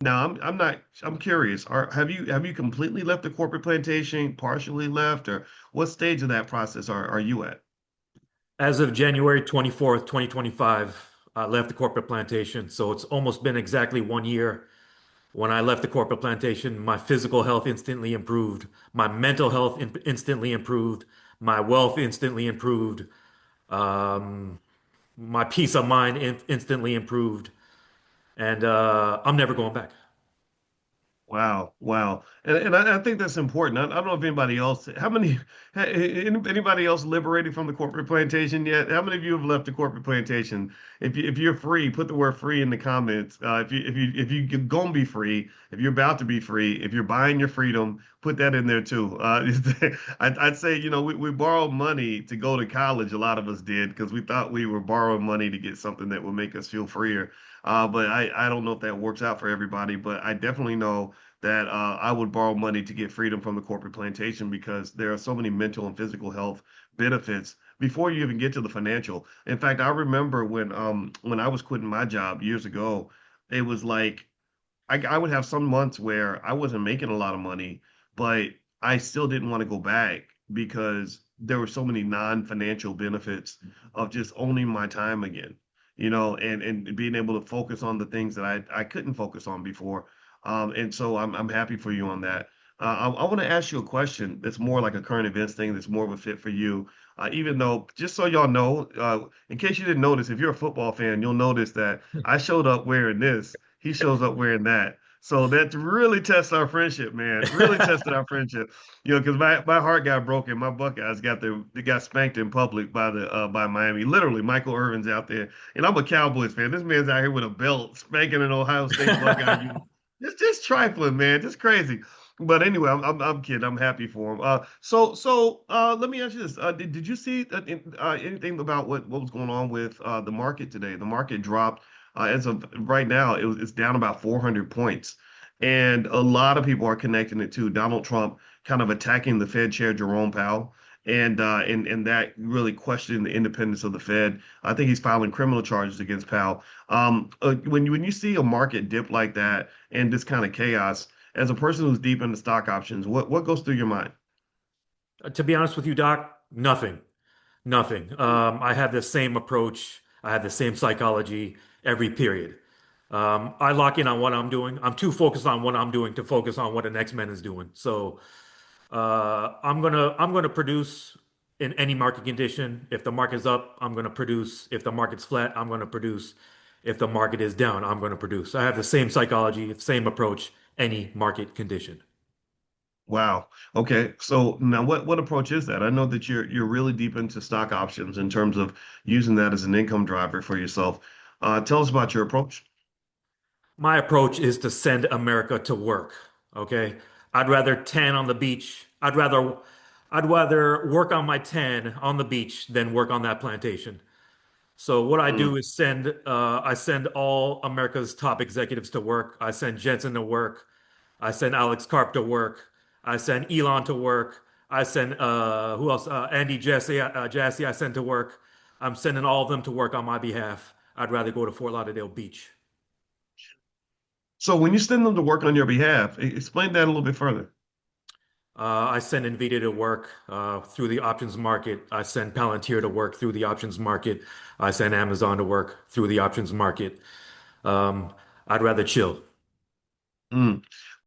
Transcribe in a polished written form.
Now, I'm not. I'm curious. Have you completely left the corporate plantation, partially left, or what stage of that process are you at? As of January 24th, 2025, I left the corporate plantation. So it's almost been exactly 1 year. When I left the corporate plantation, my physical health instantly improved. My mental health instantly improved. My wealth instantly improved. Um, my peace of mind instantly improved. And I'm never going back. Wow, wow, and I think that's important. I don't know if anybody else, how many, anybody else liberated from the corporate plantation yet? How many of you have left the corporate plantation? If you're free, put the word free in the comments. If you're gonna be free, if you're about to be free, if you're buying your freedom, put that in there too. I'd say we borrowed money to go to college. A lot of us did because we thought we were borrowing money to get something that would make us feel freer. But I don't know if that works out for everybody, but I definitely know that I would borrow money to get freedom from the corporate plantation because there are so many mental and physical health benefits before you even get to the financial. In fact, I remember when I was quitting my job years ago, it was like I would have some months where I wasn't making a lot of money, but I still didn't want to go back because there were so many non-financial benefits of just owning my time again, and being able to focus on the things that I couldn't focus on before. And so I'm happy for you on that. I want to ask you a question that's more like a current events thing that's more of a fit for you. Even though, just so y'all know, in case you didn't notice, if you're a football fan, you'll notice that I showed up wearing this. He shows up wearing that. So that really tests our friendship, man. Really tested our friendship. Because my heart got broken. My Buckeyes they got spanked in public by Miami. Literally, Michael Irvin's out there, and I'm a Cowboys fan. This man's out here with a belt spanking an Ohio State Buckeye. Just trifling, man. Just crazy. But anyway, I'm kidding. I'm happy for him. Let me ask you this: did you see anything about what was going on with the market today? The market dropped as of right now. It's down about 400 points, and a lot of people are connecting it to Donald Trump kind of attacking the Fed chair Jerome Powell. And that really questioning the independence of the Fed. I think he's filing criminal charges against Powell. When you see a market dip like that and this kind of chaos, as a person who's deep into stock options, what goes through your mind? To be honest with you, Doc, nothing. Nothing. I have the same approach. I have the same psychology every period. I lock in on what I'm doing. I'm too focused on what I'm doing to focus on what the next man is doing. So I'm gonna produce in any market condition. If the market's up, I'm gonna produce. If the market's flat, I'm gonna produce. If the market is down, I'm gonna produce. I have the same psychology, same approach, any market condition. Wow. Okay. So now what approach is that? I know that you're really deep into stock options in terms of using that as an income driver for yourself. Tell us about your approach. My approach is to send America to work. Okay. I'd rather tan on the beach. I'd rather work on my tan on the beach than work on that plantation. So what I Mm. do is I send all America's top executives to work. I send Jensen to work. I send Alex Karp to work. I send Elon to work. I send who else? Andy Jassy. I send to work. I'm sending all of them to work on my behalf. I'd rather go to Fort Lauderdale Beach. So when you send them to work on your behalf, explain that a little bit further. I send NVIDIA to work through the options market. I send Palantir to work through the options market. I send Amazon to work through the options market. Um, I'd rather chill. Mm.